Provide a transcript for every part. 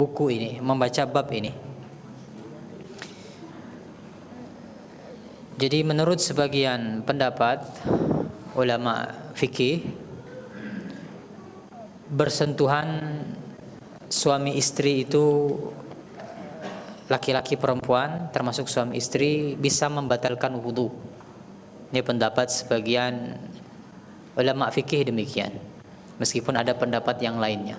buku ini, membaca bab ini. Jadi menurut sebagian pendapat ulama fikih, bersentuhan suami istri itu, laki-laki perempuan termasuk suami istri, bisa membatalkan wudu. Ini pendapat sebagian ulama fikih demikian, meskipun ada pendapat yang lainnya.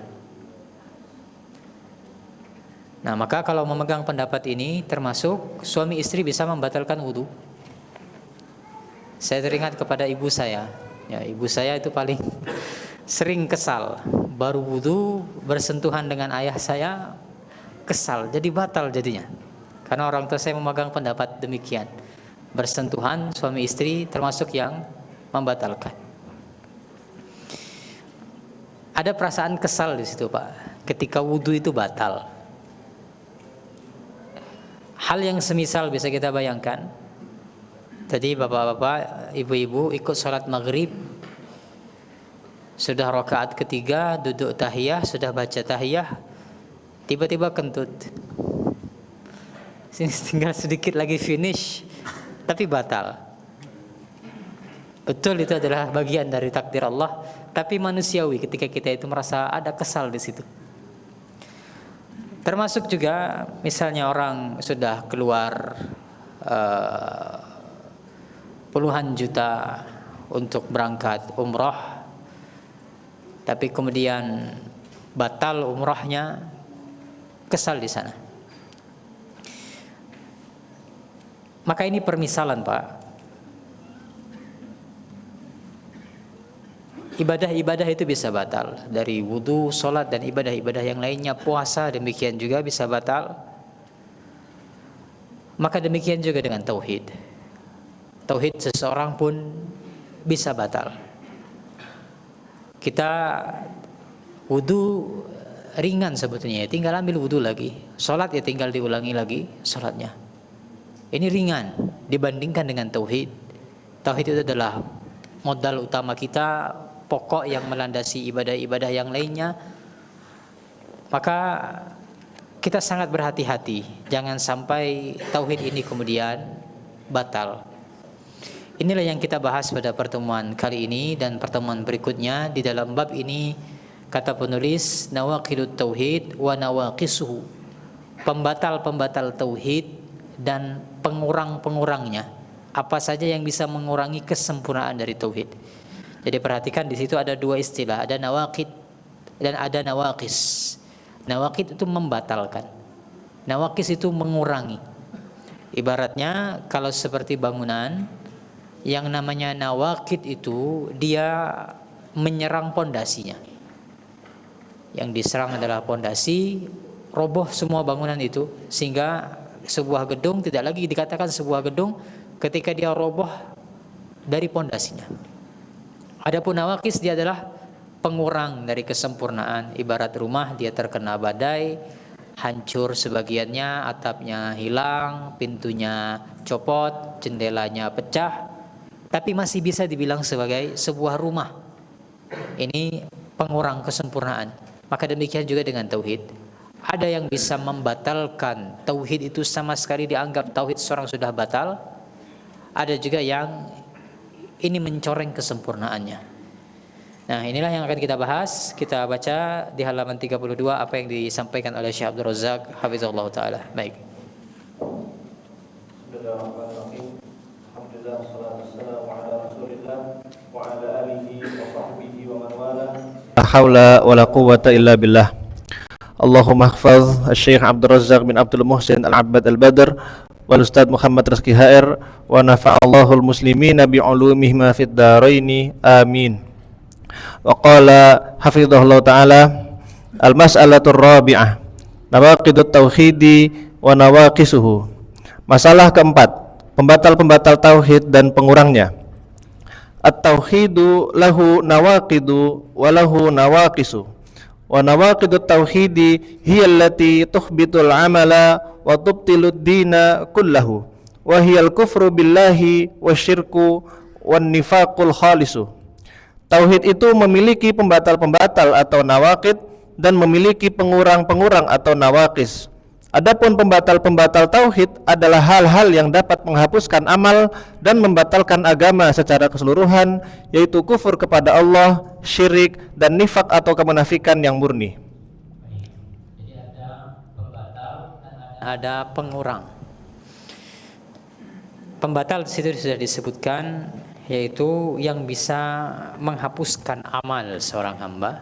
Nah, maka kalau memegang pendapat ini, termasuk suami istri bisa membatalkan wudu. Saya teringat kepada ibu saya. Ya, ibu saya itu paling sering kesal. Baru wudu bersentuhan dengan ayah saya, kesal, jadi batal jadinya. Karena orang tua saya memegang pendapat demikian. Bersentuhan suami istri termasuk yang membatalkan. Ada perasaan kesal di situ, Pak, ketika wudu itu batal. Hal yang semisal bisa kita bayangkan. Tadi bapak-bapak, ibu-ibu ikut sholat maghrib, sudah rakaat ketiga, duduk tahiyah, sudah baca tahiyah, tiba-tiba kentut. Sini tinggal sedikit lagi finish, tapi batal. Betul, itu adalah bagian dari takdir Allah, tapi manusiawi ketika kita itu merasa ada kesal di situ. Termasuk juga misalnya orang sudah keluar puluhan juta untuk berangkat umroh, tapi kemudian batal umrohnya, kesal di sana. Maka ini permisalan, Pak. Ibadah-ibadah itu bisa batal, dari wudu, sholat, dan ibadah-ibadah yang lainnya. Puasa demikian juga bisa batal. Maka demikian juga dengan tauhid. Tauhid seseorang pun bisa batal. Kita wudu ringan sebetulnya, tinggal ambil wudu lagi. Sholat ya tinggal diulangi lagi sholatnya. Ini ringan dibandingkan dengan tauhid. Tauhid itu adalah modal utama kita, pokok yang melandasi ibadah-ibadah yang lainnya. Maka kita sangat berhati-hati, jangan sampai tauhid ini kemudian batal. Inilah yang kita bahas pada pertemuan kali ini dan pertemuan berikutnya. Di dalam bab ini kata penulis, nawaqidut tauhid wa nawaqisuhu, pembatal-pembatal tauhid dan pengurang-pengurangnya. Apa saja yang bisa mengurangi kesempurnaan dari tauhid. Jadi perhatikan, di situ ada dua istilah, ada nawaqid dan ada nawaqis. Nawaqid itu membatalkan, nawaqis itu mengurangi. Ibaratnya kalau seperti bangunan, yang namanya nawaqid itu dia menyerang pondasinya. Yang diserang adalah pondasi, roboh semua bangunan itu, sehingga sebuah gedung tidak lagi dikatakan sebuah gedung ketika dia roboh dari pondasinya. Adapun nawaqis, dia adalah pengurang dari kesempurnaan. Ibarat rumah, dia terkena badai, hancur sebagiannya, atapnya hilang, pintunya copot, jendelanya pecah, tapi masih bisa dibilang sebagai sebuah rumah. Ini pengurang kesempurnaan. Maka demikian juga dengan tauhid. Ada yang bisa membatalkan tauhid itu, sama sekali dianggap tauhid seorang sudah batal. Ada juga yang ini mencoreng kesempurnaannya. Nah, inilah yang akan kita bahas. Kita baca di halaman 32 apa yang disampaikan oleh Syekh Abdul Razak hafizahullah taala. Baik. Alhamdulillah, salatu wassalamu ala Rasulillah wa ala alihi wa sahbihi wa man wala. La haula wa la quwwata illa billah. Allahumma ihfaz Syekh Abdul Razak bin Abdul Muhsin Al-Abbad Al-Badr wal Ustaz Muhammad Rizki HR wa nafa'allahu al-muslimina bi'ulumihima fid daraini amin. Wa qala hafizahullah ta'ala al-mas'alatur rabi'ah nawaqidut tauhidi wa nawaqisuhu. Masalah keempat, pembatal-pembatal tauhid dan pengurangnya. At-tauhidu lahu nawaqidu wa lahu nawaqisu. Wa nawaqidut tauhidi hiya allati tuhbitul amala wa tubtilud dina kullahu wa hiya al-kufru billahi wasyirku wan nifaqul khalisu. Tauhid itu memiliki pembatal-pembatal atau nawaqid, dan memiliki pengurang-pengurang atau nawaqis. Adapun pembatal-pembatal tauhid adalah hal-hal yang dapat menghapuskan amal dan membatalkan agama secara keseluruhan, yaitu kufur kepada Allah, syirik, dan nifak atau kemunafikan yang murni. Jadi ada pembatal dan ada pengurang. Pembatal di situ sudah disebutkan, yaitu yang bisa menghapuskan amal seorang hamba.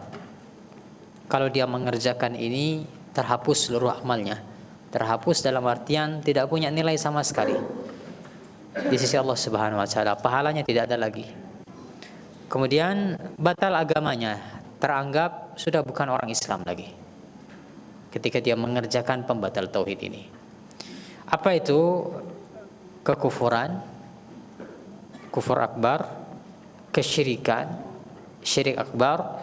Kalau dia mengerjakan ini, terhapus seluruh amalnya. Terhapus dalam artian tidak punya nilai sama sekali di sisi Allah Subhanahu wa taala, pahalanya tidak ada lagi. Kemudian batal agamanya, teranggap sudah bukan orang Islam lagi ketika dia mengerjakan pembatal tauhid ini. Apa itu? Kekufuran, kufur akbar, kesyirikan, syirik akbar,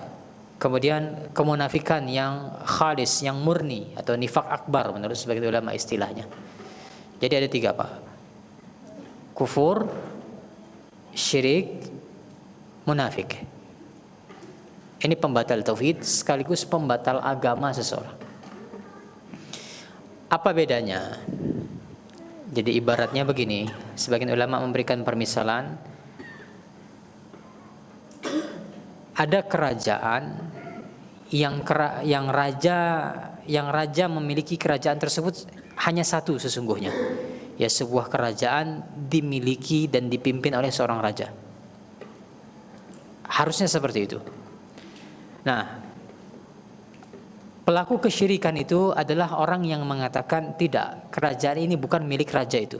kemudian kemunafikan yang khalis, yang murni, atau nifak akbar menurut sebagian ulama istilahnya. Jadi ada 3 Pak: kufur, syirik, munafik. Ini pembatal tauhid sekaligus pembatal agama seseorang. Apa bedanya? Jadi ibaratnya begini, sebagian ulama memberikan permisalan, ada kerajaan yang raja memiliki kerajaan tersebut hanya satu sesungguhnya. Ya, sebuah kerajaan dimiliki dan dipimpin oleh seorang raja. Harusnya seperti itu. Nah, pelaku kesyirikan itu adalah orang yang mengatakan tidak, kerajaan ini bukan milik raja itu,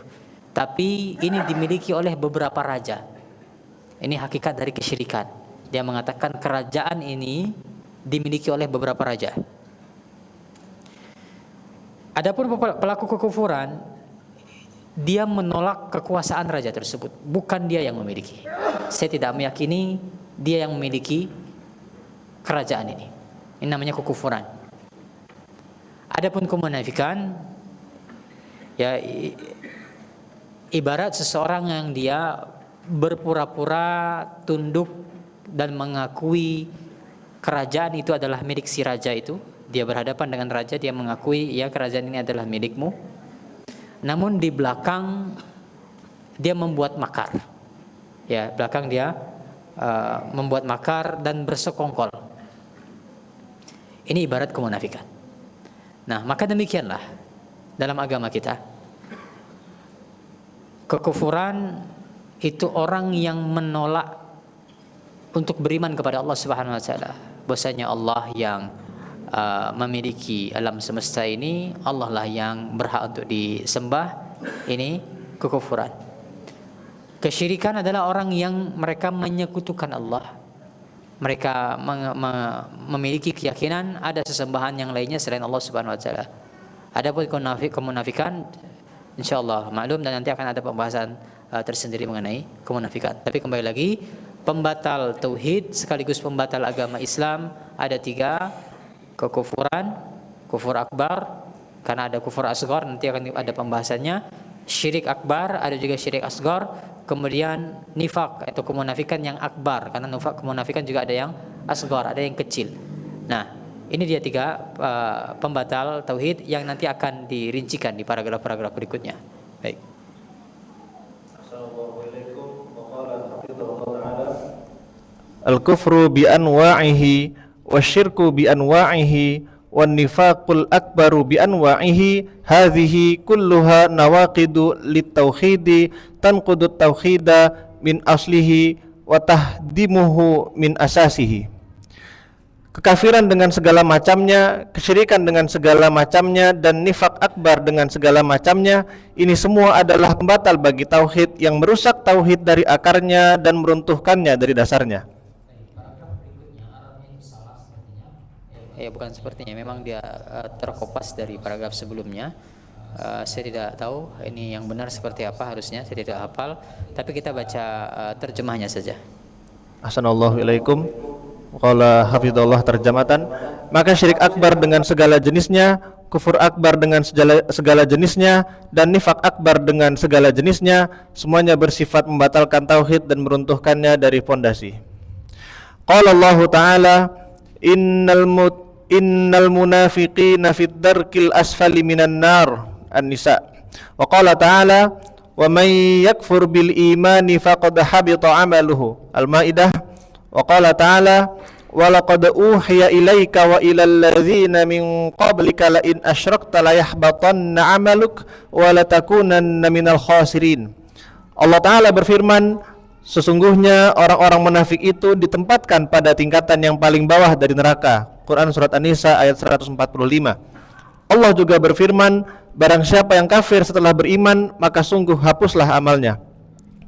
tapi ini dimiliki oleh beberapa raja. Ini hakikat dari kesyirikan. Dia mengatakan kerajaan ini dimiliki oleh beberapa raja. Adapun pelaku kekufuran, dia menolak kekuasaan raja tersebut, bukan dia yang memiliki. Saya tidak meyakini dia yang memiliki kerajaan ini. Ini namanya kekufuran. Adapun kemunafikan, ya ibarat seseorang yang dia berpura-pura tunduk dan mengakui kerajaan itu adalah milik si raja itu. Dia berhadapan dengan raja, dia mengakui ya kerajaan ini adalah milikmu. Namun di belakang dia membuat makar. Ya, belakang dia membuat makar dan bersekongkol. Ini ibarat kemunafikan. Nah, maka demikianlah dalam agama kita. Kekufuran itu orang yang menolak untuk beriman kepada Allah Subhanahu wa taala. Bahwasanya Allah yang memiliki alam semesta ini, Allah lah yang berhak untuk disembah. Ini kekufuran. Kesyirikan adalah orang yang mereka menyekutukan Allah. Mereka memiliki keyakinan ada sesembahan yang lainnya selain Allah Subhanahu wa taala. Adapun kemunafikan, insyaallah maklum dan nanti akan ada pembahasan tersendiri mengenai kemunafikan. Tapi kembali lagi, pembatal tauhid sekaligus pembatal agama Islam ada 3: kekufuran, kufur akbar, karena ada kufur asghar nanti akan ada pembahasannya, syirik akbar, ada juga syirik asghar, kemudian nifak atau kemunafikan yang akbar, karena nifak kemunafikan juga ada yang asghar, ada yang kecil. Nah, ini dia 3 pembatal tauhid yang nanti akan dirincikan di paragraf-paragraf berikutnya. Baik. Al-kufru bi anwa'ihi wasyirku bi anwa'ihi wan nifaqul akbaru bi anwa'ihi hadhihi kulluha nawaqidu lit-tauhidi tanqudut tauhida min aslihi wa tahdimuhu min asasihi. Kekafiran dengan segala macamnya, kesyirikan dengan segala macamnya, dan nifak akbar dengan segala macamnya, ini semua adalah pembatal bagi tauhid yang merusak tauhid dari akarnya dan meruntuhkannya dari dasarnya. Ya, bukan sepertinya, memang dia terkopas dari paragraf sebelumnya. Saya tidak tahu ini yang benar seperti apa, harusnya saya tidak hafal, tapi kita baca terjemahnya saja. Ahsanallahu ilaikum. Qala hafizallah terjematan. Maka syirik akbar dengan segala jenisnya, kufur akbar dengan segala jenisnya, dan nifak akbar dengan segala jenisnya, semuanya bersifat membatalkan tauhid dan meruntuhkannya dari fondasi. Qala Allah Ta'ala, innal munafiqina fid darkil asfali minan nar. An-Nisa. Wa qala ta'ala wa may yakfur bil imani faqad habita amaluhu. Al-Maidah. Wa qala ta'ala wa laqad uhiya ilaika wa ilal ladzina min qablika la in asyrakta la yahbatanna amaluk wa la takunanna minal khasirin. Allah Ta'ala berfirman, sesungguhnya orang-orang munafik itu ditempatkan pada tingkatan yang paling bawah dari neraka. Quran Surat An-Nisa ayat 145. Allah juga berfirman, barang siapa yang kafir setelah beriman, maka sungguh hapuslah amalnya.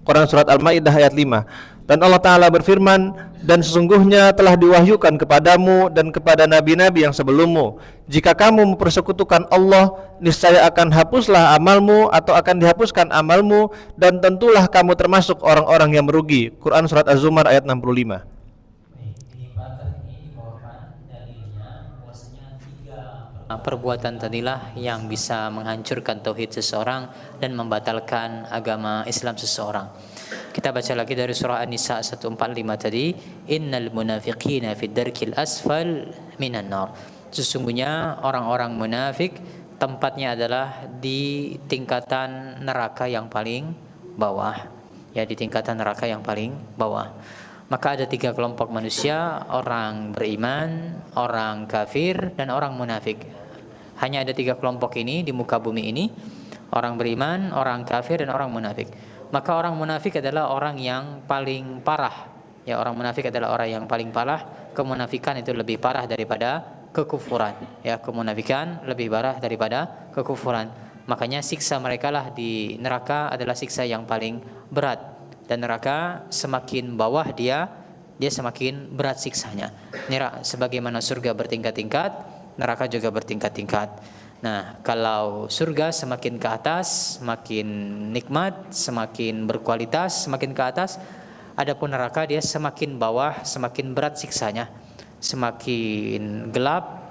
Quran Surat Al-Maidah ayat 5. Dan Allah Ta'ala berfirman, dan sesungguhnya telah diwahyukan kepadamu dan kepada nabi-nabi yang sebelummu, jika kamu mempersekutukan Allah, niscaya akan hapuslah amalmu atau akan dihapuskan amalmu, dan tentulah kamu termasuk orang-orang yang merugi. Quran Surat Az-Zumar ayat 65. Perbuatan tadilah yang bisa menghancurkan tauhid seseorang dan membatalkan agama Islam seseorang. Kita baca lagi dari surah An-Nisa 145 tadi, innal munafiqina fid darkil asfal minan nar. Sesungguhnya orang-orang munafik tempatnya adalah di tingkatan neraka yang paling bawah. Ya, di tingkatan neraka yang paling bawah. Maka ada 3 kelompok manusia, orang beriman, orang kafir, dan orang munafik. Hanya ada 3 kelompok ini di muka bumi ini, orang beriman, orang kafir, dan orang munafik. Maka orang munafik adalah orang yang paling parah. Ya, orang munafik adalah orang yang paling parah. Kemunafikan itu lebih parah daripada kekufuran. Ya, kemunafikan lebih parah daripada kekufuran. Makanya siksa mereka lah di neraka adalah siksa yang paling berat. Dan neraka semakin bawah dia semakin berat siksanya. Sebagaimana surga bertingkat-tingkat, neraka juga bertingkat-tingkat. Nah, kalau surga semakin ke atas, semakin nikmat, semakin berkualitas, semakin ke atas. Adapun neraka dia semakin bawah, semakin berat siksanya, semakin gelap.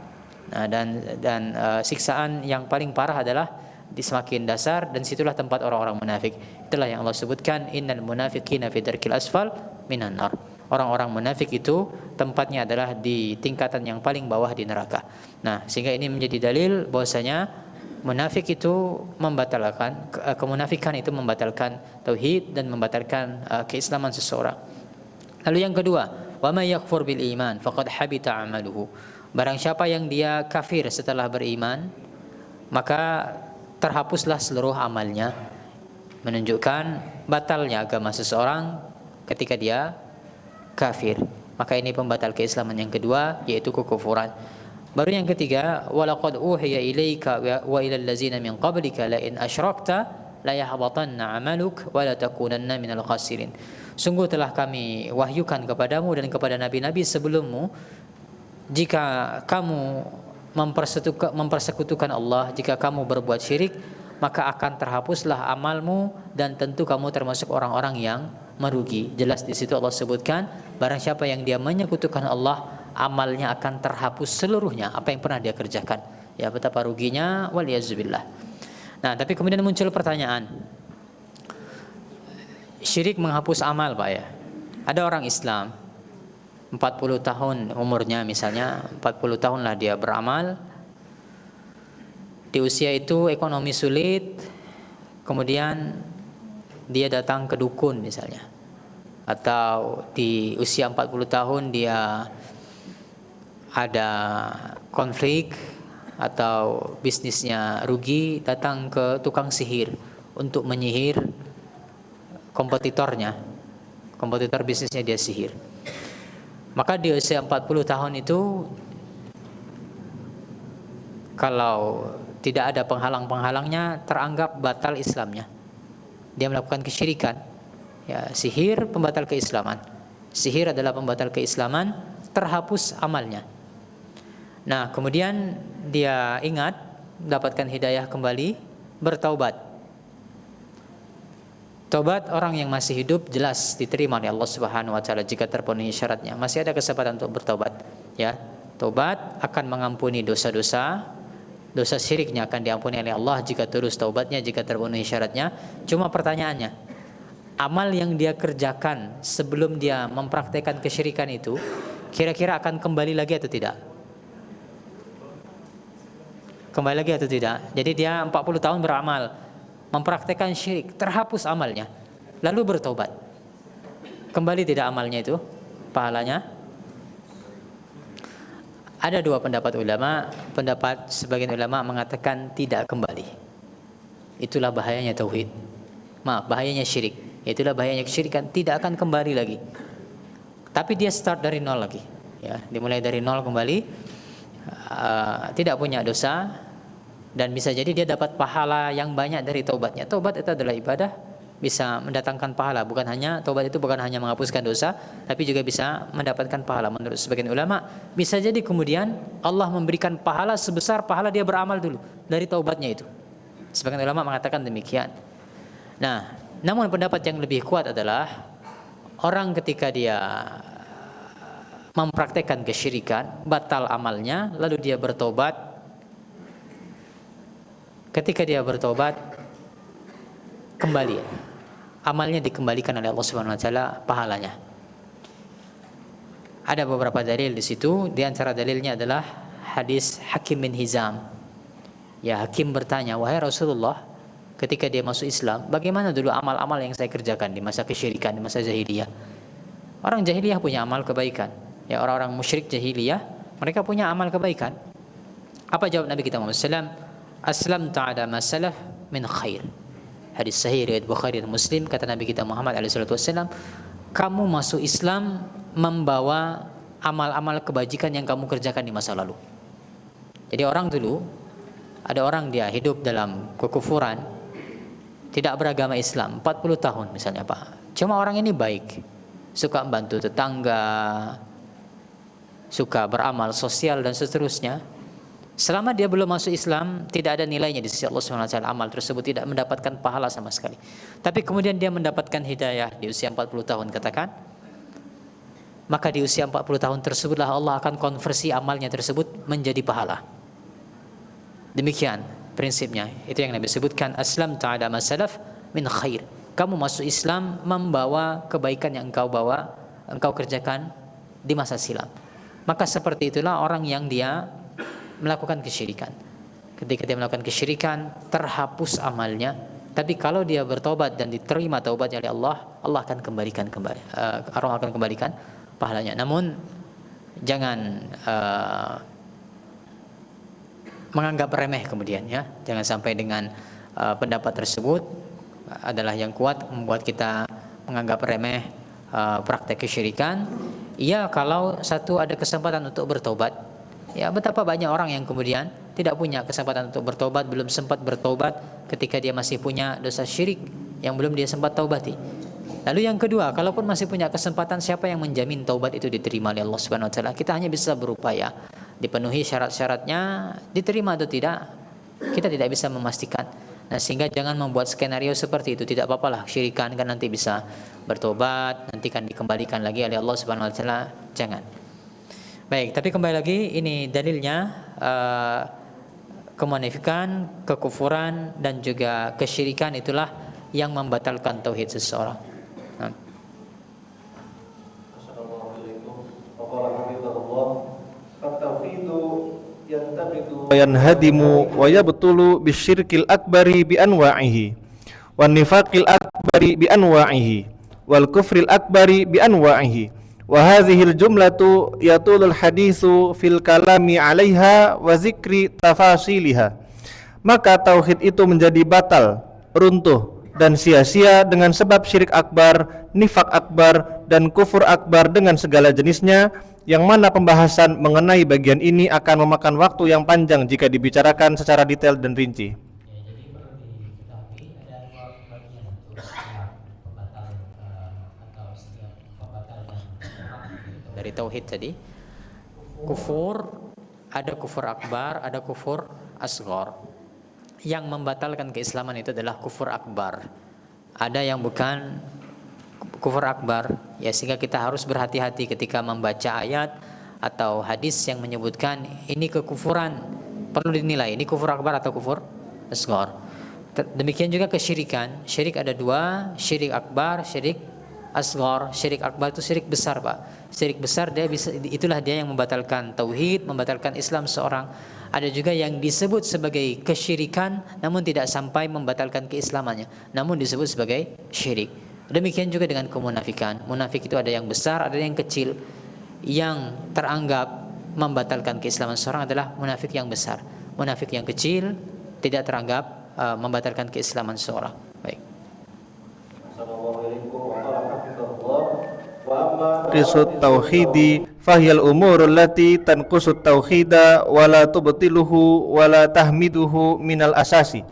Nah, dan siksaan yang paling parah adalah di semakin dasar, dan situlah tempat orang-orang munafik. Itulah yang Allah sebutkan, innal munafiqina fi darkil asfal minan nar. Orang-orang munafik itu tempatnya adalah di tingkatan yang paling bawah di neraka. Nah, sehingga ini menjadi dalil bahwasanya munafik itu membatalkan, kemunafikan itu membatalkan tauhid dan membatalkan keislaman seseorang. Lalu yang kedua, wa may yakfur bil iman faqad habita amaluhu. Barang siapa yang dia kafir setelah beriman, maka terhapuslah seluruh amalnya. Menunjukkan batalnya agama seseorang ketika dia kafir. Maka ini pembatal keislaman yang kedua, yaitu kekufuran. Baru yang ketiga, walaqad uhiya ilaika wa ilal ladzina min qablika la in asyrakta la yahbatanna 'amaluk wa la takunanna minal khasirin. Sungguh telah kami wahyukan kepadamu dan kepada nabi-nabi sebelummu, jika kamu mempersekutukan Allah, jika kamu berbuat syirik, maka akan terhapuslah amalmu dan tentu kamu termasuk orang-orang yang merugi. Jelas di situ Allah sebutkan, barang siapa yang dia menyekutukan Allah, amalnya akan terhapus seluruhnya, apa yang pernah dia kerjakan. Ya, betapa ruginya, waliyazubillah. Nah, tapi kemudian muncul pertanyaan, syirik menghapus amal, Pak, ya? Ada orang Islam 40 tahun umurnya, misalnya 40 tahun lah dia beramal. Di usia itu ekonomi sulit, kemudian dia datang ke dukun misalnya. Atau di usia 40 tahun dia ada konflik atau bisnisnya rugi, datang ke tukang sihir untuk menyihir kompetitornya. Kompetitor bisnisnya dia sihir. Maka di usia 40 tahun itu, kalau tidak ada penghalang-penghalangnya, teranggap batal Islamnya. Dia melakukan kesyirikan. Ya, sihir pembatal keislaman. Sihir adalah pembatal keislaman, terhapus amalnya. Nah, kemudian dia ingat, mendapatkan hidayah kembali, bertaubat. Taubat orang yang masih hidup jelas diterima oleh Allah Subhanahu wa taala jika terpenuhi syaratnya. Masih ada kesempatan untuk bertaubat, ya. Taubat akan mengampuni dosa-dosa. Dosa syiriknya akan diampuni oleh Allah jika terus taubatnya, jika terpenuhi syaratnya. Cuma pertanyaannya, amal yang dia kerjakan sebelum dia mempraktekkan kesyirikan itu kira-kira akan kembali lagi atau tidak? Kembali lagi atau tidak? Jadi dia 40 tahun beramal, mempraktekkan syirik, terhapus amalnya, lalu bertobat. Kembali tidak amalnya itu, pahalanya? Ada dua pendapat ulama. Pendapat sebagian ulama mengatakan tidak kembali. Itulah bahayanya tauhid. Bahayanya syirik. Itulah bahayanya kesyirikan, tidak akan kembali lagi. Tapi dia start dari nol lagi. Ya, dimulai dari nol kembali. Tidak punya dosa, dan bisa jadi dia dapat pahala yang banyak dari taubatnya. Taubat itu adalah ibadah, bisa mendatangkan pahala. Taubat itu bukan hanya menghapuskan dosa, tapi juga bisa mendapatkan pahala. Menurut sebagian ulama, bisa jadi kemudian Allah memberikan pahala sebesar pahala dia beramal dulu dari taubatnya itu. Sebagian ulama mengatakan demikian. Nah, namun pendapat yang lebih kuat adalah orang ketika dia mempraktekkan kesyirikan, batal amalnya, lalu dia bertobat. Ketika dia bertobat, kembali amalnya dikembalikan oleh Allah Subhanahu wa taala pahalanya. Ada beberapa dalil di situ, di antara dalilnya adalah hadis Hakim bin Hizam. Ya, Hakim bertanya, "Wahai Rasulullah, ketika dia masuk Islam, bagaimana dulu amal-amal yang saya kerjakan di masa kesyirikan, di masa jahiliyah?" Orang jahiliyah punya amal kebaikan. Ya, orang-orang musyrik jahiliyah, mereka punya amal kebaikan. Apa jawab Nabi kita Muhammad SAW? "Aslamtu ala ma salaf min khair." Hadis sahih riwayat Bukhari dan Muslim, kata Nabi kita Muhammad SAW, kamu masuk Islam membawa amal-amal kebajikan yang kamu kerjakan di masa lalu. Jadi orang dulu, ada orang dia hidup dalam kekufuran, tidak beragama Islam 40 tahun misalnya Pak. Cuma orang ini baik, suka membantu tetangga, suka beramal sosial dan seterusnya. Selama dia belum masuk Islam, tidak ada nilainya di sisi Allah SWT. Amal tersebut tidak mendapatkan pahala sama sekali. Tapi kemudian dia mendapatkan hidayah di usia 40 tahun katakan, maka di usia 40 tahun tersebutlah Allah akan konversi amalnya tersebut menjadi pahala. Demikian prinsipnya. Itu yang Nabi sebutkan, aslam ta'ala masalaf min khair. Kamu masuk Islam membawa kebaikan yang engkau kerjakan di masa silam. Maka seperti itulah orang yang dia melakukan kesyirikan. Ketika dia melakukan kesyirikan, terhapus amalnya. Tapi kalau dia bertobat dan diterima taubatnya oleh Allah, Allah akan kembalikan pahalanya. Namun jangan menganggap remeh kemudian, ya. Jangan sampai dengan pendapat tersebut adalah yang kuat membuat kita menganggap remeh praktek kesyirikan. Iya, kalau satu ada kesempatan untuk bertobat. Ya, betapa banyak orang yang kemudian tidak punya kesempatan untuk bertobat, belum sempat bertobat ketika dia masih punya dosa syirik yang belum dia sempat taubati. Lalu yang kedua, kalaupun masih punya kesempatan, siapa yang menjamin taubat itu diterima oleh Allah Subhanahu wa taala? Kita hanya bisa berupaya, dipenuhi syarat-syaratnya, diterima atau tidak, kita tidak bisa memastikan. Nah, sehingga jangan membuat skenario seperti itu. Tidak apa-apalah syirikan, kan nanti bisa bertobat, nanti kan dikembalikan lagi oleh Allah Subhanahu wa taala. Jangan. Baik, tapi kembali lagi, ini dalilnya kemunafikan, kekufuran dan juga kesyirikan itulah yang membatalkan tauhid seseorang. Wa yanhadimu wa yabtulu bisyirkil akbari bi anwa'ihi wan nifaqil akbari bi anwa'ihi wal kufril akbari bi anwa'ihi. Wa hadhil jumlatu yatulul haditsu fil kalami 'alaiha wa zikri tafasiliha. Maka tauhid itu menjadi batal, runtuh dan sia-sia dengan sebab syirik akbar, nifak akbar dan kufur akbar dengan segala jenisnya, yang mana pembahasan mengenai bagian ini akan memakan waktu yang panjang jika dibicarakan secara detail dan rinci. Dari tauhid tadi, kufur, ada kufur akbar, ada kufur asghar. Yang membatalkan keislaman itu adalah kufur akbar. Ada yang bukan kufur akbar, ya, sehingga kita harus berhati-hati ketika membaca ayat atau hadis yang menyebutkan ini kekufuran, perlu dinilai ini kufur akbar atau kufur asghar. Demikian juga kesyirikan. Syirik ada dua, syirik akbar, syirik asghar. Syirik akbar itu syirik besar, Pak. Syirik besar itulah dia yang membatalkan tauhid, membatalkan Islam seorang. Ada juga yang disebut sebagai kesyirikan namun tidak sampai membatalkan keislamannya, namun disebut sebagai syirik. Demikian juga dengan kemunafikan. Munafik itu ada yang besar, ada yang kecil. Yang teranggap membatalkan keislaman seorang adalah munafik yang besar. Munafik yang kecil tidak teranggap membatalkan keislaman seorang. Baik. Qisut tauhidi fahiyal umurul lati tanqusut tauhida wala tubtiluhu wala tahmiduhu minal asasi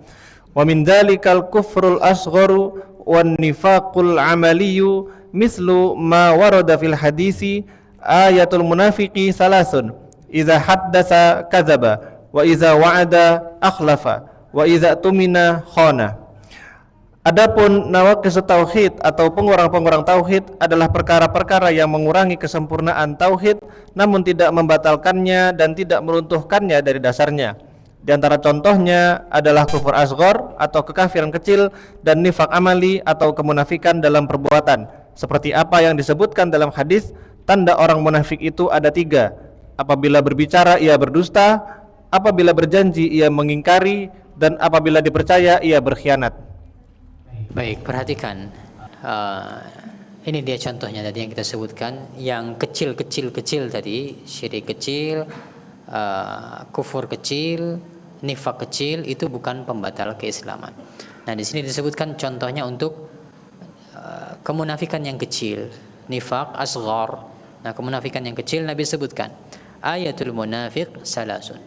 wa min dzalikal kufrul asgharu wan nifaqul amaliyu mislu ma warada fil hadisi ayatul munafiqi salasun idza haddasa kadzaba wa idza wa'ada akhlafa wa idza tumina khana. Adapun nawaqis tauhid atau pengurang-pengurang tauhid adalah perkara-perkara yang mengurangi kesempurnaan tauhid namun tidak membatalkannya dan tidak meruntuhkannya dari dasarnya. Di antara contohnya adalah kufur asghar atau kekafiran kecil dan nifaq amali atau kemunafikan dalam perbuatan. Seperti apa yang disebutkan dalam hadis, tanda orang munafik itu ada 3. Apabila berbicara ia berdusta, apabila berjanji ia mengingkari, dan apabila dipercaya ia berkhianat. Baik, perhatikan. Ini dia contohnya tadi yang kita sebutkan, yang kecil tadi, syirik kecil, kufur kecil, nifak kecil, itu bukan pembatal keislaman. Nah, di sini disebutkan contohnya untuk kemunafikan yang kecil, nifak asghar. Nah, kemunafikan yang kecil Nabi sebutkan, ayatul munafiq salasun.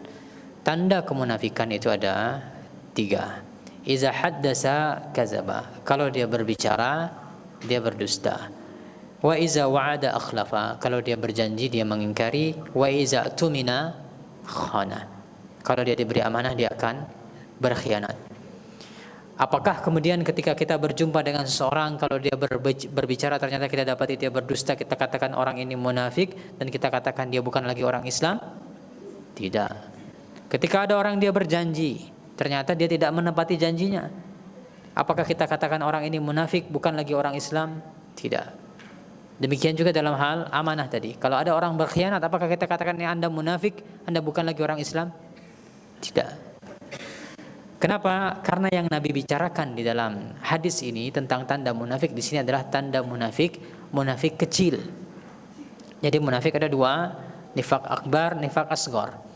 Tanda kemunafikan itu ada 3. Iza haddasa kazaba, kalau dia berbicara dia berdusta. Wa iza wa'ada akhlafa, kalau dia berjanji dia mengingkari. Wa iza tumina khana, kalau dia diberi amanah dia akan berkhianat. Apakah kemudian ketika kita berjumpa dengan seseorang, kalau dia berbicara ternyata kita dapati dia berdusta, kita katakan orang ini munafik dan kita katakan dia bukan lagi orang Islam? Tidak. Ketika ada orang dia berjanji ternyata dia tidak menepati janjinya, apakah kita katakan orang ini munafik, bukan lagi orang Islam? Tidak. Demikian juga dalam hal amanah tadi. Kalau ada orang berkhianat, apakah kita katakan ini Anda munafik, Anda bukan lagi orang Islam? Tidak. Kenapa? Karena yang Nabi bicarakan di dalam hadis ini tentang tanda munafik di sini adalah tanda munafik kecil. Jadi munafik ada 2, nifak akbar, nifak asghar.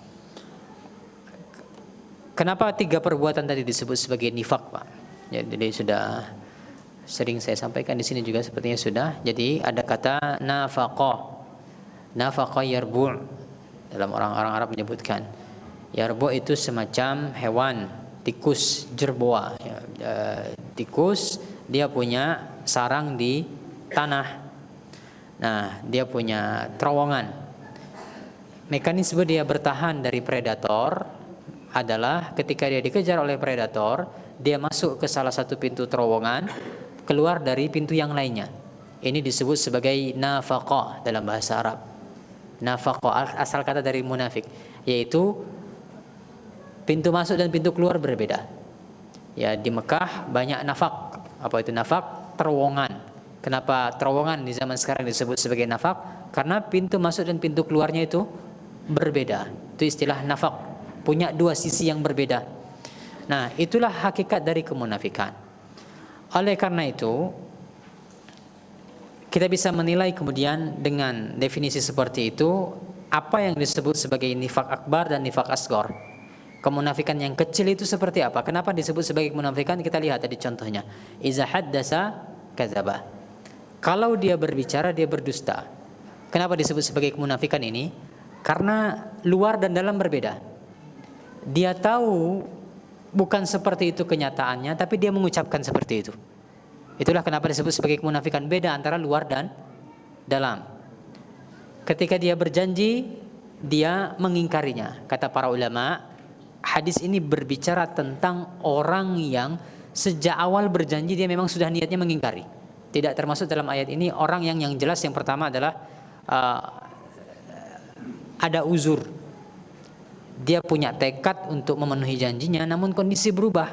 Kenapa 3 perbuatan tadi disebut sebagai nifak, Pak? Jadi sudah sering saya sampaikan di sini juga sepertinya sudah. Jadi ada kata nafaqah yarbu'. Dalam orang-orang Arab menyebutkan yarbu' itu semacam hewan, tikus jerboa. Tikus dia punya sarang di tanah. Nah, dia punya terowongan. Mekanisme dia bertahan dari predator adalah ketika dia dikejar oleh predator, dia masuk ke salah satu pintu terowongan, keluar dari pintu yang lainnya. Ini disebut sebagai nafaqah dalam bahasa Arab. Nafaqah asal kata dari munafik, yaitu pintu masuk dan pintu keluar berbeda. Ya, di Mekah banyak nafaq. Apa itu nafaq? Terowongan. Kenapa terowongan di zaman sekarang disebut sebagai nafaq? Karena pintu masuk dan pintu keluarnya itu berbeda. Itu istilah nafaq. Punya 2 sisi yang berbeda. Nah, itulah hakikat dari kemunafikan. Oleh karena itu, kita bisa menilai kemudian dengan definisi seperti itu, apa yang disebut sebagai nifak akbar dan nifak asghar. Kemunafikan yang kecil itu seperti apa? Kenapa disebut sebagai kemunafikan? Kita lihat tadi contohnya. Iza haddasa kadzaba. Kalau dia berbicara dia berdusta. Kenapa disebut sebagai kemunafikan ini? Karena luar dan dalam berbeda. Dia tahu bukan seperti itu kenyataannya, tapi dia mengucapkan seperti itu. Itulah kenapa disebut sebagai kemunafikan. Beda antara luar dan dalam. Ketika dia berjanji, dia mengingkarinya. Kata para ulama, hadis ini berbicara tentang orang yang sejak awal berjanji dia memang sudah niatnya mengingkari. Tidak termasuk dalam ayat ini orang yang jelas yang pertama adalah ada uzur. Dia punya tekad untuk memenuhi janjinya, namun kondisi berubah.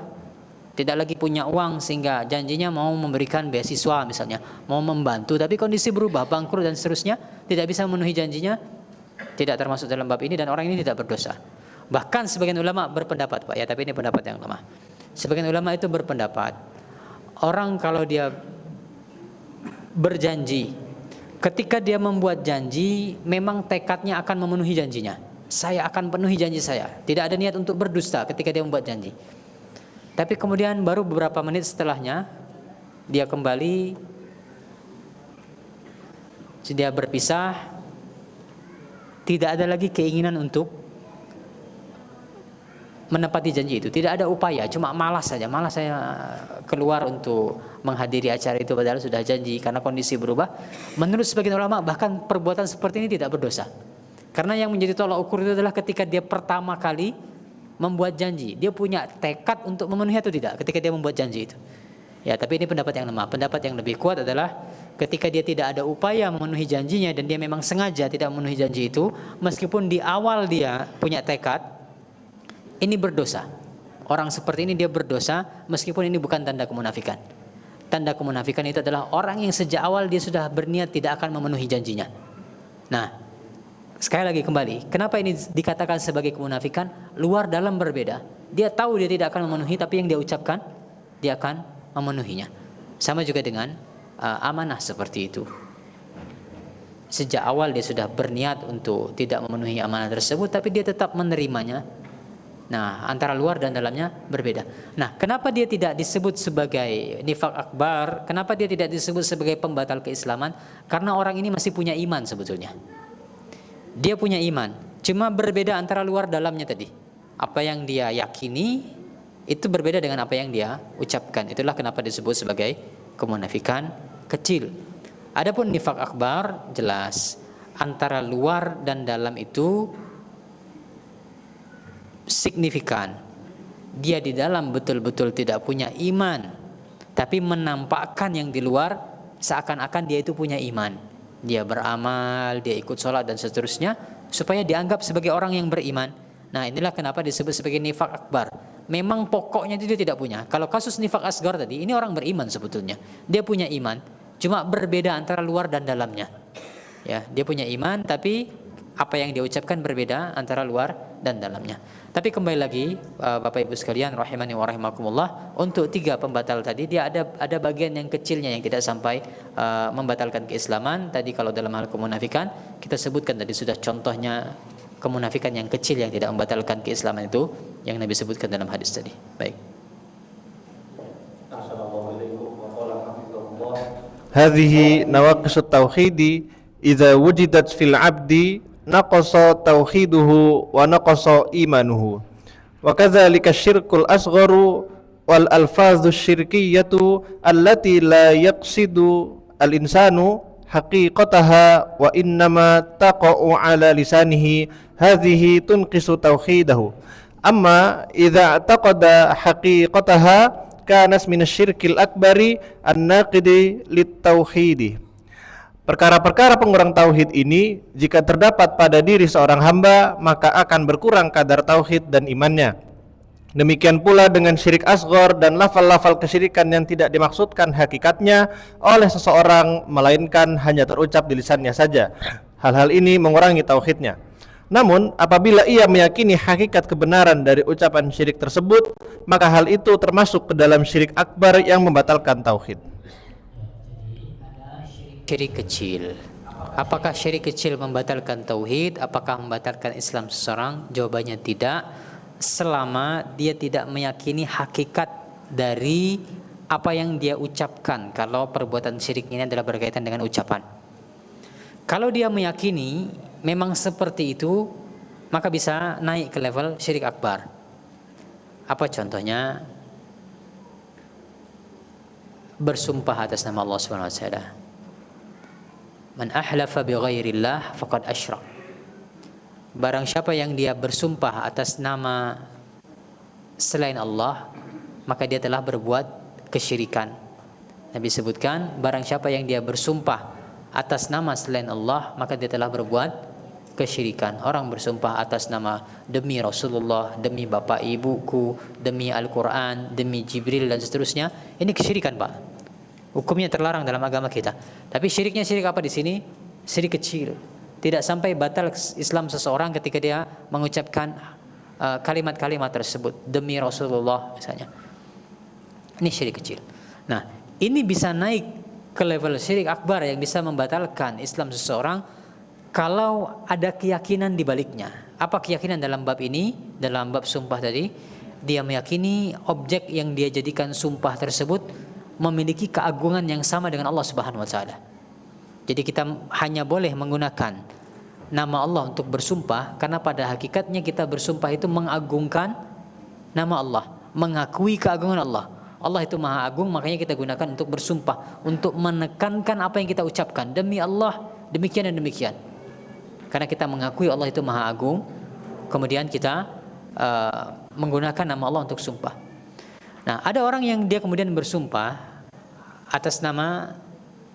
Tidak lagi punya uang sehingga janjinya mau memberikan beasiswa misalnya, mau membantu, tapi kondisi berubah, bangkrut dan seterusnya, tidak bisa memenuhi janjinya, tidak termasuk dalam bab ini dan orang ini tidak berdosa. Bahkan sebagian ulama berpendapat, Pak, ya, tapi ini pendapat yang lemah. Sebagian ulama itu berpendapat, orang kalau dia berjanji, ketika dia membuat janji, memang tekadnya akan memenuhi janjinya. Saya akan penuhi janji saya. Tidak ada niat untuk berdusta ketika dia membuat janji. Tapi kemudian baru beberapa menit setelahnya, dia kembali, dia berpisah, tidak ada lagi keinginan untuk menepati janji itu, tidak ada upaya, cuma malas saja. Malas saya keluar untuk menghadiri acara itu padahal sudah janji karena kondisi berubah. Menurut sebagian ulama bahkan perbuatan seperti ini tidak berdosa. Karena yang menjadi tolak ukur itu adalah ketika dia pertama kali membuat janji, dia punya tekad untuk memenuhi atau tidak ketika dia membuat janji itu. Ya, tapi ini pendapat yang lemah. Pendapat yang lebih kuat adalah ketika dia tidak ada upaya memenuhi janjinya dan dia memang sengaja tidak memenuhi janji itu, meskipun di awal dia punya tekad, ini berdosa. Orang seperti ini dia berdosa meskipun ini bukan tanda kemunafikan. Tanda kemunafikan itu adalah orang yang sejak awal dia sudah berniat tidak akan memenuhi janjinya. Nah, sekali lagi kembali, kenapa ini dikatakan sebagai kemunafikan? Luar dalam berbeda. Dia tahu dia tidak akan memenuhi, tapi yang dia ucapkan dia akan memenuhinya. Sama juga dengan amanah seperti itu. Sejak awal dia sudah berniat untuk tidak memenuhi amanah tersebut, tapi dia tetap menerimanya. Nah, antara luar dan dalamnya berbeda. Nah, kenapa dia tidak disebut sebagai nifaq akbar? Kenapa dia tidak disebut sebagai pembatal keislaman? Karena orang ini masih punya iman sebetulnya. Dia punya iman, cuma berbeda antara luar dalamnya tadi. Apa yang dia yakini itu berbeda dengan apa yang dia ucapkan. Itulah kenapa disebut sebagai kemunafikan kecil. Adapun nifaq akbar jelas antara luar dan dalam itu signifikan. Dia di dalam betul-betul tidak punya iman, tapi menampakkan yang di luar seakan-akan dia itu punya iman. Dia beramal, dia ikut sholat dan seterusnya supaya dianggap sebagai orang yang beriman. Nah, inilah kenapa disebut sebagai nifaq akbar. Memang pokoknya dia tidak punya. Kalau kasus nifaq asgar tadi, ini orang beriman sebetulnya. Dia punya iman, cuma berbeda antara luar dan dalamnya. Ya, dia punya iman tapi apa yang dia ucapkan berbeda antara luar dan dalamnya. Tapi kembali lagi Bapak Ibu sekalian rahimani wa rahimakumullah, untuk 3 pembatal tadi dia ada bagian yang kecilnya yang tidak sampai membatalkan keislaman. Tadi kalau dalam hal kemunafikan kita sebutkan tadi sudah contohnya kemunafikan yang kecil yang tidak membatalkan keislaman itu yang Nabi sebutkan dalam hadis tadi. Baik. Hadhihi nawaqisut tauhidi idza wujidat fil 'abdi naqasa tauhiduhu wa naqasa imanuhu wa kadzalika syirkul asgharu wal alfadzus syirkiyatu allati la yaqsidu al insanu haqiqataha wa innama taqa'u ala lisanihi hadhihi tunqisu tauhidahu amma idza taqada haqiqataha kanas minasyirkil akbari an-naqidi lit tauhidi. Perkara-perkara pengurang tauhid ini jika terdapat pada diri seorang hamba maka akan berkurang kadar tauhid dan imannya. Demikian pula dengan syirik asghar dan lafal-lafal kesyirikan yang tidak dimaksudkan hakikatnya oleh seseorang melainkan hanya terucap di lisannya saja. Hal-hal ini mengurangi tauhidnya. Namun apabila ia meyakini hakikat kebenaran dari ucapan syirik tersebut, maka hal itu termasuk ke dalam syirik akbar yang membatalkan tauhid. Syirik kecil. Apakah syirik kecil membatalkan tauhid? Apakah membatalkan Islam seseorang? Jawabannya tidak, selama dia tidak meyakini hakikat dari apa yang dia ucapkan. Kalau perbuatan syirik ini adalah berkaitan dengan ucapan. Kalau dia meyakini memang seperti itu, maka bisa naik ke level syirik akbar. Apa contohnya? Bersumpah atas nama Allah Subhanahu wa taala. Man ahlafa bi ghairillah faqad asyrak. Barang siapa yang dia bersumpah atas nama selain Allah, maka dia telah berbuat kesyirikan. Nabi sebutkan, barang siapa yang dia bersumpah atas nama selain Allah, maka dia telah berbuat kesyirikan. Orang bersumpah atas nama demi Rasulullah, demi bapak ibuku, demi Al-Quran, demi Jibril dan seterusnya, ini kesyirikan, Pak. Hukumnya terlarang dalam agama kita. Tapi syiriknya syirik apa di sini? Syirik kecil. Tidak sampai batal Islam seseorang ketika dia mengucapkan kalimat-kalimat tersebut demi Rasulullah misalnya. Ini syirik kecil. Nah, ini bisa naik ke level syirik akbar yang bisa membatalkan Islam seseorang kalau ada keyakinan di baliknya. Apa keyakinan dalam bab ini? Dalam bab sumpah tadi, dia meyakini objek yang dia jadikan sumpah tersebut memiliki keagungan yang sama dengan Allah Subhanahu wa taala. Jadi kita hanya boleh menggunakan nama Allah untuk bersumpah karena pada hakikatnya kita bersumpah itu mengagungkan nama Allah, mengakui keagungan Allah. Allah itu maha agung, makanya kita gunakan untuk bersumpah, untuk menekankan apa yang kita ucapkan. Demi Allah, demikian dan demikian. Karena kita mengakui Allah itu maha agung, kemudian kita menggunakan nama Allah untuk sumpah. Nah, ada orang yang dia kemudian bersumpah atas nama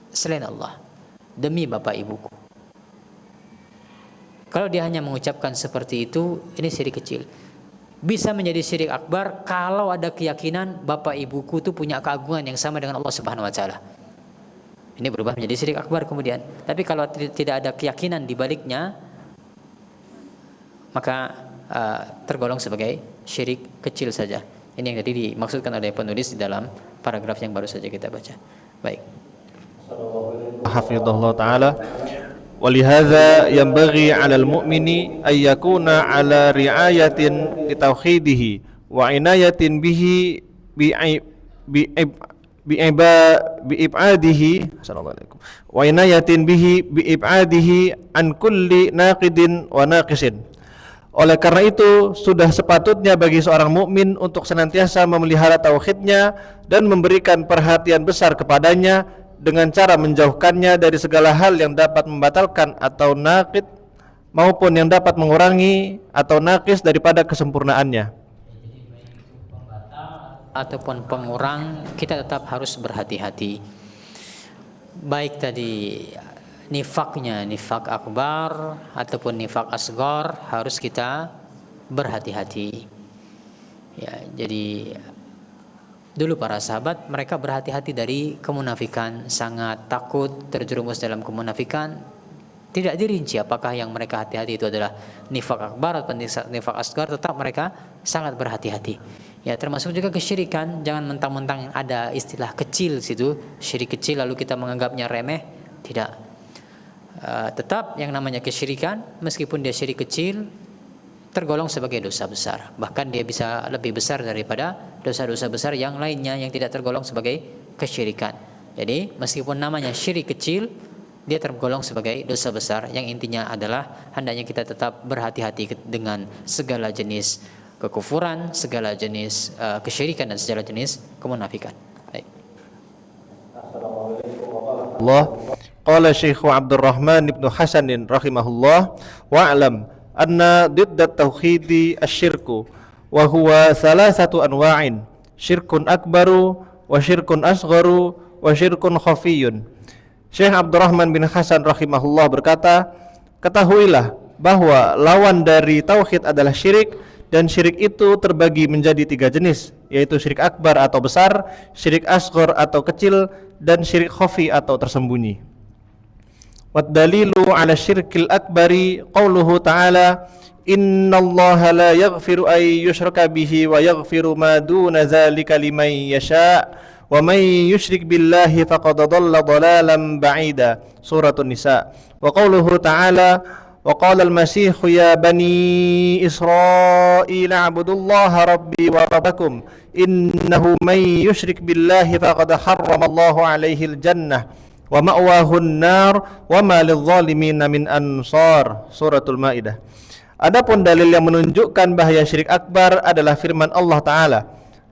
selain Allah, demi bapak ibuku. Kalau dia hanya mengucapkan seperti itu, ini syirik kecil. Bisa menjadi syirik akbar kalau ada keyakinan bapak ibuku itu punya keagungan yang sama dengan Allah Subhanahu wa taala. Ini berubah menjadi syirik akbar kemudian. Tapi kalau tidak ada keyakinan di baliknya, maka tergolong sebagai syirik kecil saja. Ini yang tadi dimaksudkan oleh penulis di dalam paragraf yang baru saja kita baca. Baik. Hafizahullah taala. ولهذا ينبغي على المؤمن أن يكون على رعاية لتوحيده وعناية به بإبعاده وعناية به بإبعاده عن كل ناقد وناقص. Oleh karena itu sudah sepatutnya bagi seorang mukmin untuk senantiasa memelihara tauhidnya dan memberikan perhatian besar kepadanya dengan cara menjauhkannya dari segala hal yang dapat membatalkan atau naqid maupun yang dapat mengurangi atau naqis daripada kesempurnaannya. Ataupun pengurang, kita tetap harus berhati-hati. Baik tadi nifaknya, nifak akbar ataupun nifak asghar, harus kita berhati-hati. Ya, jadi dulu para sahabat mereka berhati-hati dari kemunafikan, sangat takut terjerumus dalam kemunafikan. Tidak dirinci apakah yang mereka hati-hati itu adalah nifak akbar atau nifak asghar, tetap mereka sangat berhati-hati. Ya, termasuk juga kesyirikan. Jangan mentang-mentang ada istilah kecil situ, syirik kecil lalu kita menganggapnya remeh. Tidak. Tetap yang namanya kesyirikan, meskipun dia syirik kecil, tergolong sebagai dosa besar. Bahkan dia bisa lebih besar daripada dosa-dosa besar yang lainnya yang tidak tergolong sebagai kesyirikan. Jadi meskipun namanya syirik kecil, dia tergolong sebagai dosa besar yang intinya adalah hendaknya kita tetap berhati-hati dengan segala jenis kekufuran, segala jenis kesyirikan dan segala jenis kemunafikan. Baik. Allah qala Syekh Abdurrahman ibnu Hasan rahimahullah wa'lam anna diddat tauhidi asyirku wa huwa salasatu anwa'in syirkun akbaru wa syirkun asgharu wa syirkun khafiyun. Syekh Abdurrahman bin Hasan rahimahullah berkata, ketahuilah bahwa lawan dari tauhid adalah syirik, dan syirik itu terbagi menjadi 3 jenis, yaitu syirik akbar atau besar, syirik asghar atau kecil, dan syirik khafi atau tersembunyi. Waddalilu ala syirkil akbari qauluhu ta'ala innallaha la yaghfiru ay yushraka bihi wa yaghfiru ma duna dzalika liman yasha wa may yusyrik billahi faqad dhalla dhalalan ba'ida. Suratun Nisa. Wa qauluhu ta'ala wa qala al-masih ya bani Israil a'budullaha rabbi wa rabbakum innahu may yusyrik billahi faqad harramallahu alaihi al-jannah wa ma'wahun nar wa ma lidh-dhalimin min ansar. Suratul Maidah. Adapun dalil yang menunjukkan bahaya syirik akbar adalah firman Allah Ta'ala,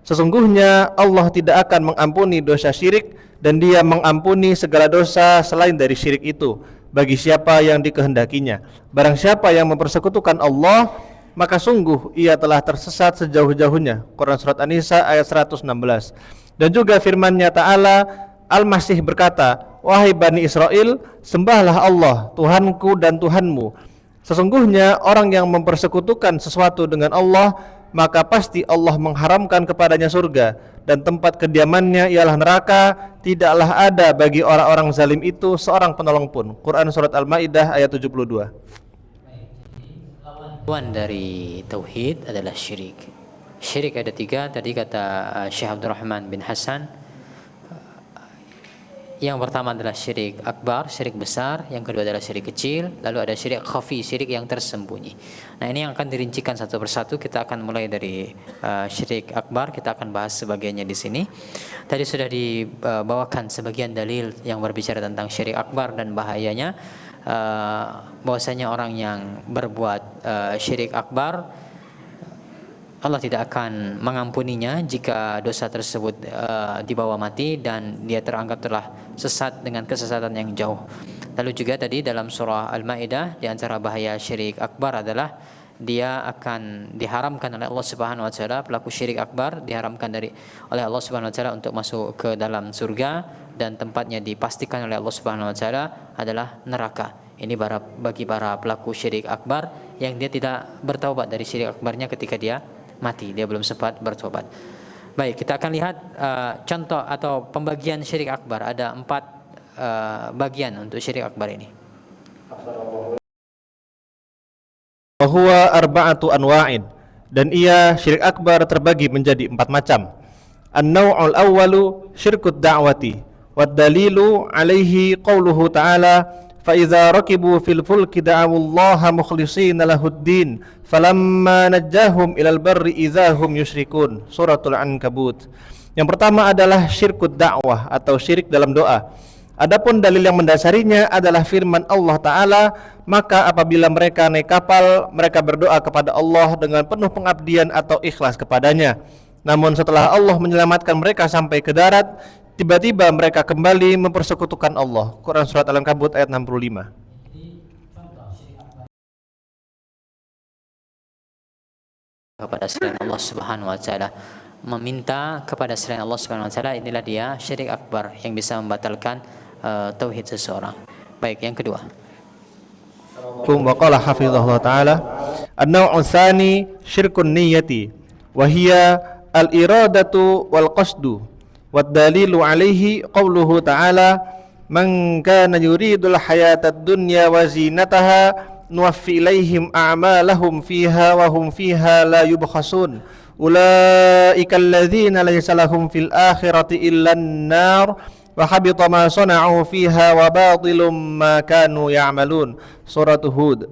sesungguhnya Allah tidak akan mengampuni dosa syirik dan Dia mengampuni segala dosa selain dari syirik itu bagi siapa yang dikehendakinya. Barang siapa yang mempersekutukan Allah, maka sungguh ia telah tersesat sejauh-jauhnya. Quran Surat An-Nisa ayat 116. Dan juga firman-Nya Ta'ala, Al-Masih berkata, wahai Bani Israel, sembahlah Allah, Tuhanku dan Tuhanmu. Sesungguhnya orang yang mempersekutukan sesuatu dengan Allah, maka pasti Allah mengharamkan kepadanya surga, dan tempat kediamannya ialah neraka. Tidaklah ada bagi orang-orang zalim itu seorang penolong pun. Quran Surat Al-Maidah ayat 72. Tuan dari tauhid adalah syirik. Syirik ada 3, tadi kata Syekh Abdurrahman bin Hasan. Yang pertama adalah syirik akbar, syirik besar. Yang kedua adalah syirik kecil. Lalu ada syirik khafi, syirik yang tersembunyi. Nah, ini yang akan dirincikan satu persatu. Kita akan mulai dari syirik akbar. Kita akan bahas sebagiannya di sini. Tadi sudah dibawakan sebagian dalil yang berbicara tentang syirik akbar dan bahayanya. Bahwasanya orang yang berbuat syirik akbar, Allah tidak akan mengampuninya jika dosa tersebut dibawa mati dan dia teranggap telah sesat dengan kesesatan yang jauh. Lalu juga tadi dalam surah Al-Maidah, di antara bahaya syirik akbar adalah dia akan diharamkan oleh Allah Subhanahu wa taala, pelaku syirik akbar diharamkan oleh Allah Subhanahu wa taala untuk masuk ke dalam surga, dan tempatnya dipastikan oleh Allah Subhanahu wa taala adalah neraka. Ini bagi para pelaku syirik akbar yang dia tidak bertaubat dari syirik akbarnya ketika dia mati, dia belum sempat bertobat. Baik, kita akan lihat contoh atau pembagian syirik akbar. Ada 4 bagian untuk syirik akbar ini. Huwa arba'atu anwa'in, dan ia syirik akbar terbagi menjadi 4 macam. An-naw'ul awwalu syirkut da'wati, wad dalilu alaihi qauluhu ta'ala فَإِذَا رَكِبُوا فِي الْفُلْكِ دَعَوُا اللَّهَ مُخْلِصِينَ لَهُ الدِّينَ فَلَمَّا نَجَّاهُمْ إِلَى الْبَرِّ إِذَا هُمْ يُشْرِكُونَ. Suratul Ankabut. Yang pertama adalah syirkut dakwah atau syirik dalam doa. Adapun dalil yang mendasarinya adalah firman Allah Ta'ala, maka apabila mereka naik kapal, mereka berdoa kepada Allah dengan penuh pengabdian atau ikhlas kepadanya. Namun setelah Allah menyelamatkan mereka sampai ke darat, tiba-tiba mereka kembali mempersekutukan Allah. Quran Surat Al-Ankabut ayat 65. Kepada selain Allah Subhanahu wa taala, meminta kepada selain Allah Subhanahu wa taala, inilah dia syirik akbar yang bisa membatalkan tauhid seseorang. Baik, yang kedua. Wa qala hafizahullah taala, an-naw'u tsani syirkun niyyati wa hiya al-iradatu wal qasdu. Wad-dalilu alaihi qauluhu ta'ala man kana yuridul hayatad dunya wa zinataha nuwaffi ilaihim a'malahum fiha wa hum fiha la yubkhasun ulaika alladzina laysa lahum fil akhirati illan nar wa habita ma sana'u fiha wa batilum ma kanu ya'malun. Surah Hud.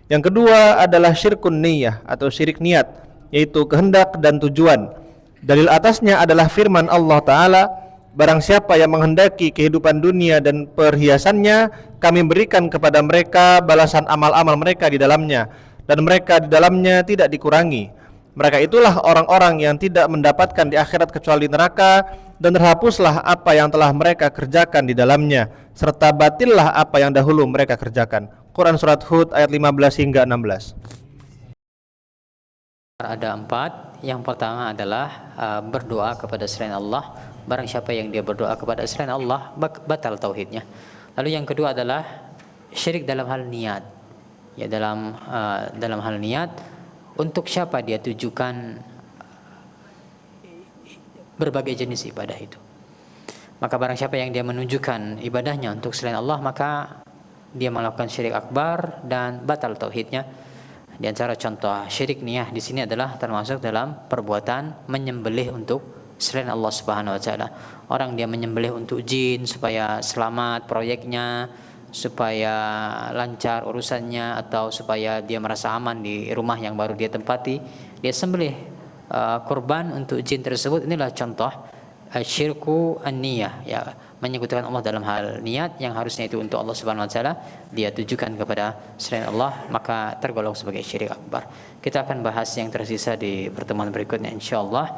Yang kedua adalah syirkun niyyah atau syirik niat, yaitu kehendak dan tujuan. Dalil atasnya adalah firman Allah Ta'ala, barang siapa yang menghendaki kehidupan dunia dan perhiasannya, kami berikan kepada mereka balasan amal-amal mereka di dalamnya, dan mereka di dalamnya tidak dikurangi. Mereka itulah orang-orang yang tidak mendapatkan di akhirat kecuali neraka, dan terhapuslah apa yang telah mereka kerjakan di dalamnya, serta batillah apa yang dahulu mereka kerjakan. Quran Surat Hud ayat 15 hingga 16. Ada 4. Yang pertama adalah berdoa kepada selain Allah. Barang siapa yang dia berdoa kepada selain Allah, batal tauhidnya. Lalu yang kedua adalah syirik dalam hal niat. Ya, dalam hal niat, untuk siapa dia tujukan berbagai jenis ibadah itu. Maka barang siapa yang dia menunjukkan ibadahnya untuk selain Allah, maka dia melakukan syirik akbar dan batal tauhidnya. Di antara contoh syirik niyah di sini adalah termasuk dalam perbuatan menyembelih untuk selain Allah Subhanahu wa taala. Orang dia menyembelih untuk jin supaya selamat proyeknya, supaya lancar urusannya, atau supaya dia merasa aman di rumah yang baru dia tempati, dia sembelih kurban untuk jin tersebut. Inilah contoh syirku an-niyah, ya, menyekutukan Allah dalam hal niat yang harusnya itu untuk Allah Subhanahu wa taala, dia tujukan kepada selain Allah, maka tergolong sebagai syirik akbar. Kita akan bahas yang tersisa di pertemuan berikutnya insyaallah.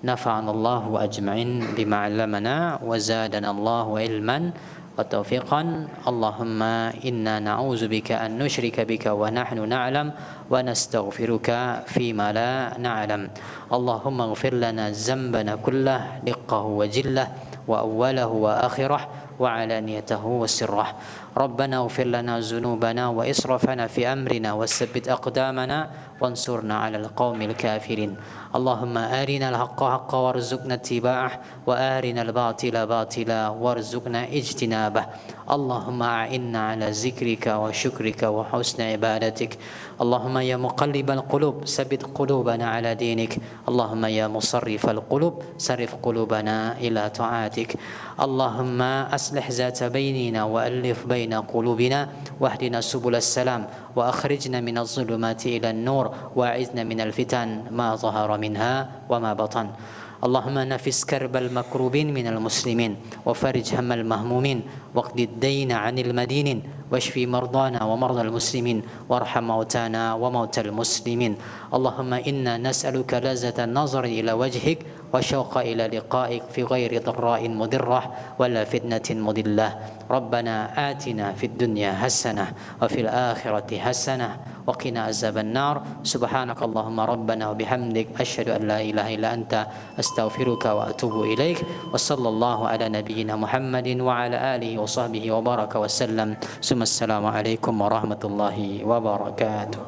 Nafa'anallahu ajma'in bima 'allamana wa zadanallahu ilman wa tawfiqan. Allahumma inna na'udzubika an nusyrika bika wa nahnu na'lam wa nastaghfiruka fima la na'lam. Allahumma ighfir lana dhanbana kullahu diqqahu wa jillah wa awwalahu wa akhirah wa alaniyatahu wa sirrah. Rabbana ighfir lana dhunubana wa israfana fi amrina wa tsabbit aqdamana وانصرنا على القوم الكافرين. اللهم أرنا الحق حقا وارزقنا اتباعه وأرنا الباطل باطلا وارزقنا اجتنابه. اللهم أعنا على ذكرك وشكرك وحسن عبادتك. اللهم يا مقلب القلوب ثبت قلوبنا على دينك. اللهم يا مصرف القلوب صرف قلوبنا إلى طاعتك. اللهم أصلح ذات بيننا وألف بين قلوبنا واهدنا سبل السلام وأخرجنا من الظلمات إلى النور وأعذنا من الفتن ما ظهر منها وما بطن. اللهم نفس كرب المكروبين من المسلمين وفرج هم المهمومين واقض الدين عن المدينين واشفي مرضانا ومرضى المسلمين وارحم موتانا وموتى المسلمين. اللهم إنا نسألك لذة النظر إلى وجهك وشوق إلى لقائك في غير ضراء مضرة ولا فتنة مضلة. ربنا آتنا في الدنيا حسنة وفي الآخرة حسنة وقنا عذاب النار. سبحانك اللهم ربنا وبحمدك أشهد أن لا إله إلا أنت أستغفرك وأتوب إليك. وصلى الله على نبينا محمد وعلى آله وصحبه وبارك وسلم. ثم السلام عليكم ورحمة الله وبركاته.